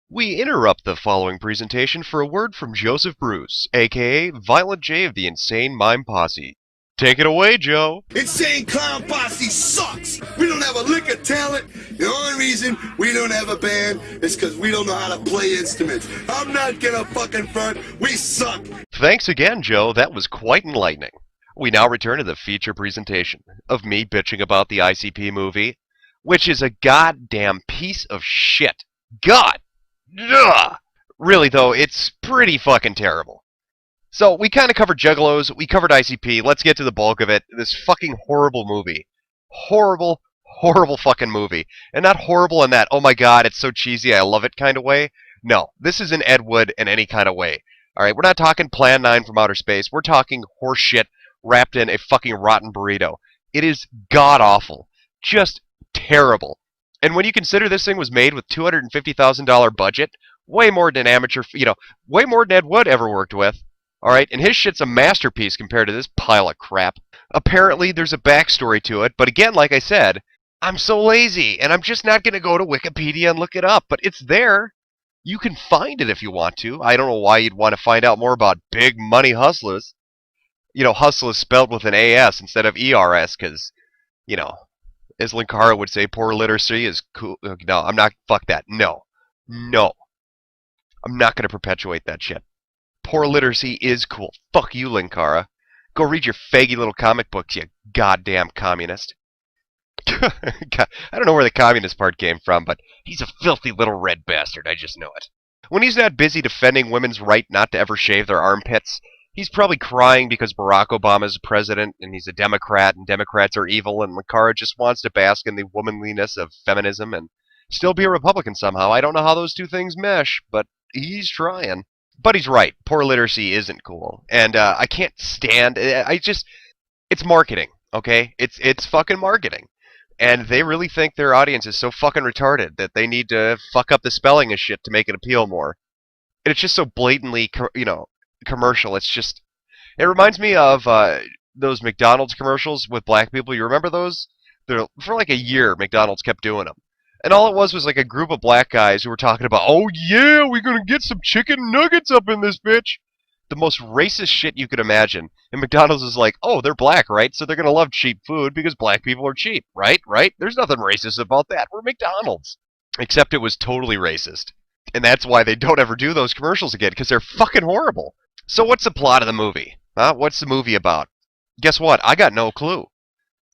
We interrupt the following presentation for a word from Joseph Bruce, aka Violent J of the Insane Mime Posse. Take it away, Joe. Insane Clown Posse sucks! We don't have a lick of talent. The only reason we don't have a band is because we don't know how to play instruments. I'm not gonna fucking front. We suck! Thanks again, Joe. That was quite enlightening. We now return to the feature presentation of me bitching about the ICP movie, which is a goddamn piece of shit. God! Ugh. Really, though, it's pretty fucking terrible. So, we kind of covered Juggalos, we covered ICP, let's get to the bulk of it. This fucking horrible movie. Horrible, horrible fucking movie. And not horrible in that, oh my god, it's so cheesy, I love it kind of way. No, this is an Ed Wood in any kind of way. Alright, we're not talking Plan 9 from outer space, we're talking horseshit wrapped in a fucking rotten burrito. It is god-awful. Just terrible. And when you consider this thing was made with $250,000 budget, way more than amateur, way more than Ed Wood ever worked with. Alright, and his shit's a masterpiece compared to this pile of crap. Apparently there's a backstory to it, but again, like I said, I'm so lazy, and I'm just not going to go to Wikipedia and look it up, but it's there. You can find it if you want to. I don't know why you'd want to find out more about big money hustlers. Hustlers spelled with an AS instead of ERS, because, as Linkara would say, poor literacy is cool. No, I'm not, fuck that. No. No. I'm not going to perpetuate that shit. Poor literacy is cool. Fuck you, Linkara. Go read your faggy little comic books, you goddamn communist. God, I don't know where the communist part came from, but he's a filthy little red bastard, I just know it. When he's not busy defending women's right not to ever shave their armpits, he's probably crying because Barack Obama is president, and he's a Democrat, and Democrats are evil, and Linkara just wants to bask in the womanliness of feminism and still be a Republican somehow. I don't know how those two things mesh, but he's trying. But he's right. Poor literacy isn't cool. And I can't stand... It's marketing, okay? It's fucking marketing. And they really think their audience is so fucking retarded that they need to fuck up the spelling of shit to make it appeal more. And it's just so blatantly, commercial. It's just... It reminds me of those McDonald's commercials with black people. You remember those? For like a year, McDonald's kept doing them. And all it was like a group of black guys who were talking about, oh yeah, we're gonna get some chicken nuggets up in this bitch. The most racist shit you could imagine. And McDonald's is like, oh, they're black, right? So they're gonna love cheap food because black people are cheap, right? Right? There's nothing racist about that. We're McDonald's. Except it was totally racist. And that's why they don't ever do those commercials again, because they're fucking horrible. So what's the plot of the movie? Huh? What's the movie about? Guess what? I got no clue.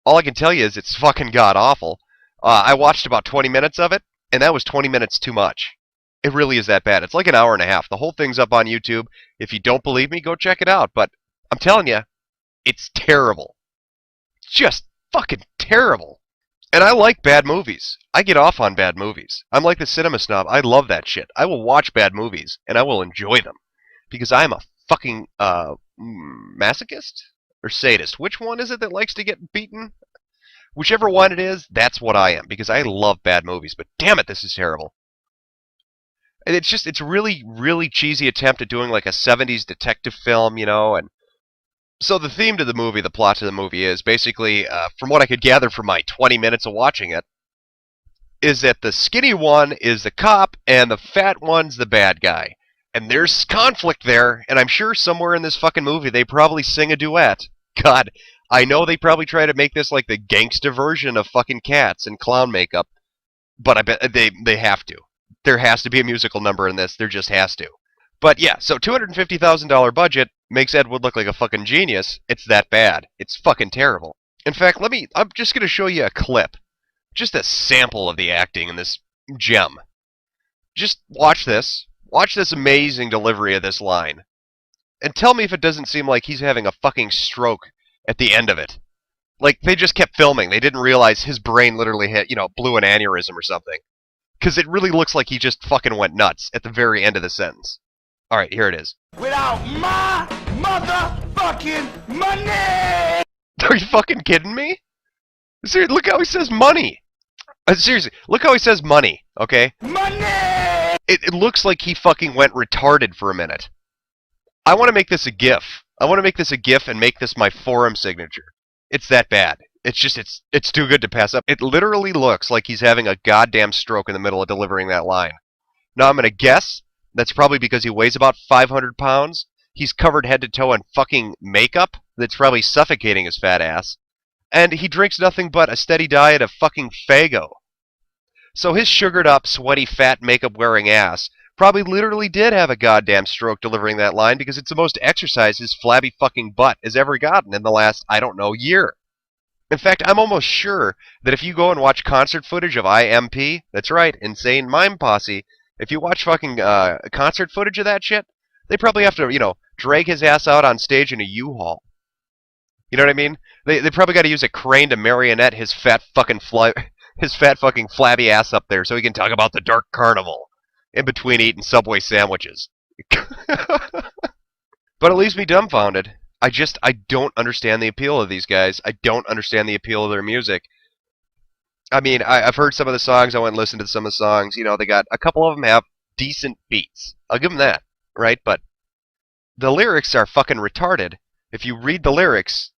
All I can tell you is it's fucking god-awful. I watched about 20 minutes of it, and that was 20 minutes too much. It really is that bad. It's like an hour and a half. The whole thing's up on YouTube. If you don't believe me, go check it out. But I'm telling you, it's terrible. Just fucking terrible. And I like bad movies. I get off on bad movies. I'm like the cinema snob. I love that shit. I will watch bad movies, and I will enjoy them. Because I am a fucking masochist? Or sadist? Which one is it that likes to get beaten? Whichever one it is, that's what I am, because I love bad movies, but damn it, this is terrible. And it's a really, really cheesy attempt at doing like a 70s detective film, and so the theme to the movie, the plot to the movie is basically, from what I could gather from my 20 minutes of watching it, is that the skinny one is the cop, and the fat one's the bad guy. And there's conflict there, and I'm sure somewhere in this fucking movie they probably sing a duet. God, I know they probably try to make this like the gangster version of fucking Cats and clown makeup, but I bet they have to. There has to be a musical number in this. There just has to. But yeah, so $250,000 budget makes Ed Wood look like a fucking genius. It's that bad. It's fucking terrible. In fact, I'm just going to show you a clip. Just a sample of the acting in this gem. Just watch this. Watch this amazing delivery of this line. And tell me if it doesn't seem like he's having a fucking stroke at the end of it. Like, they just kept filming. They didn't realize his brain literally blew an aneurysm or something. Because it really looks like he just fucking went nuts at the very end of the sentence. Alright, here it is. Without my motherfucking money! Are you fucking kidding me? Seriously, look how he says money. Seriously, look how he says money, okay? Money! It looks like he fucking went retarded for a minute. I want to make this a GIF. I want to make this a GIF and make this my forum signature. It's that bad. It's too good to pass up. It literally looks like he's having a goddamn stroke in the middle of delivering that line. Now I'm going to guess that's probably because he weighs about 500 pounds. He's covered head to toe in fucking makeup that's probably suffocating his fat ass. And he drinks nothing but a steady diet of fucking Faygo. So his sugared up, sweaty, fat, makeup-wearing ass probably literally did have a goddamn stroke delivering that line because it's the most exercise his flabby fucking butt has ever gotten in the last, I don't know, year. In fact, I'm almost sure that if you go and watch concert footage of IMP, that's right, Insane Mime Posse, if you watch fucking concert footage of that shit, they probably have to, drag his ass out on stage in a U-Haul. You know what I mean? They probably got to use a crane to marionette his fat fucking flabby ass up there so he can talk about the Dark Carnival in between eating Subway sandwiches. But it leaves me dumbfounded. I don't understand the appeal of these guys. I don't understand the appeal of their music. I mean, I've heard some of the songs. I went and listened to some of the songs. They got a couple of them have decent beats. I'll give them that, right? But the lyrics are fucking retarded. If you read the lyrics,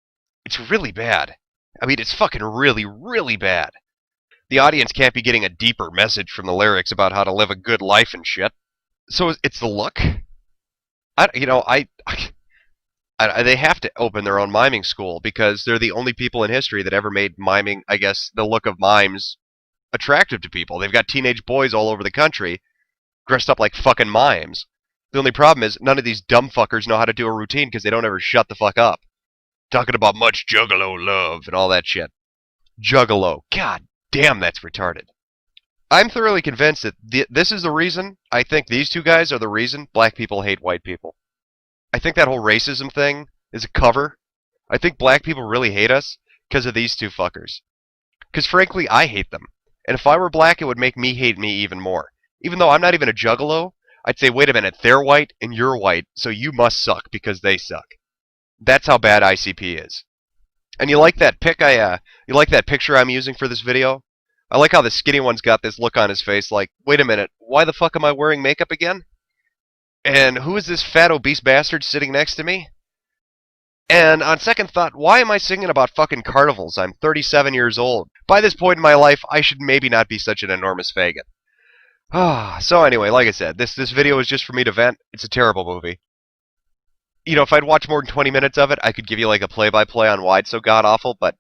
it's really bad. I mean, it's fucking really, really bad. The audience can't be getting a deeper message from the lyrics about how to live a good life and shit. So it's the look. They have to open their own miming school because they're the only people in history that ever made miming, I guess, the look of mimes attractive to people. They've got teenage boys all over the country dressed up like fucking mimes. The only problem is none of these dumb fuckers know how to do a routine because they don't ever shut the fuck up. Talking about much juggalo love and all that shit. Juggalo. God damn, that's retarded. I'm thoroughly convinced that this is the reason. I think these two guys are the reason black people hate white people. I think that whole racism thing is a cover. I think black people really hate us because of these two fuckers. Because frankly, I hate them. And if I were black, it would make me hate me even more. Even though I'm not even a juggalo, I'd say, wait a minute, they're white and you're white, so you must suck because they suck. That's how bad ICP is. And you like that you like that picture I'm using for this video? I like how the skinny one's got this look on his face like, wait a minute, why the fuck am I wearing makeup again? And who is this fat obese bastard sitting next to me? And on second thought, why am I singing about fucking carnivals? I'm 37 years old. By this point in my life, I should maybe not be such an enormous faggot. So anyway, like I said, this video is just for me to vent. It's a terrible movie. If I'd watched more than 20 minutes of it, I could give you like a play-by-play on why it's so god-awful, but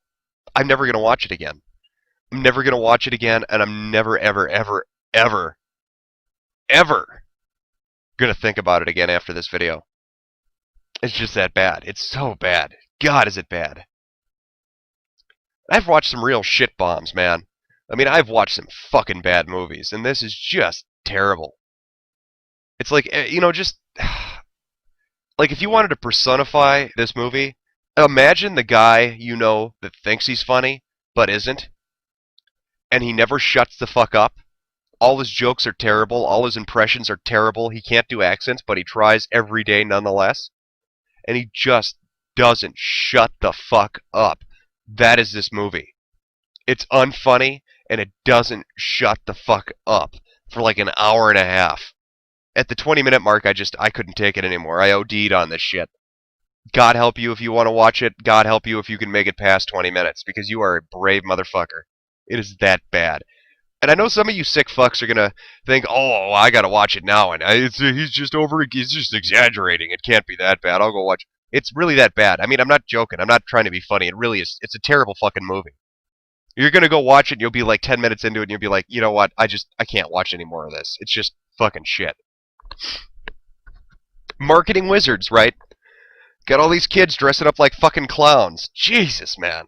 I'm never going to watch it again. I'm never going to watch it again, and I'm never, ever, ever, ever, ever going to think about it again after this video. It's just that bad. It's so bad. God, is it bad. I've watched some real shit bombs, man. I mean, I've watched some fucking bad movies, and this is just terrible. It's like, just... Like, if you wanted to personify this movie, imagine the guy that thinks he's funny, but isn't. And he never shuts the fuck up. All his jokes are terrible. All his impressions are terrible. He can't do accents, but he tries every day nonetheless. And he just doesn't shut the fuck up. That is this movie. It's unfunny, and it doesn't shut the fuck up for like an hour and a half. At the 20-minute mark, I couldn't take it anymore. I OD'd on this shit. God help you if you want to watch it. God help you if you can make it past 20 minutes, because you are a brave motherfucker. It is that bad. And I know some of you sick fucks are going to think, oh, I got to watch it now, and he's just exaggerating. It can't be that bad. I'll go watch. It's really that bad. I mean, I'm not joking. I'm not trying to be funny. It really is. It's a terrible fucking movie. You're going to go watch it, and you'll be like 10 minutes into it, and you'll be like, you know what? I can't watch any more of this. It's just fucking shit. Marketing wizards, right? Got all these kids dressing up like fucking clowns. Jesus, man.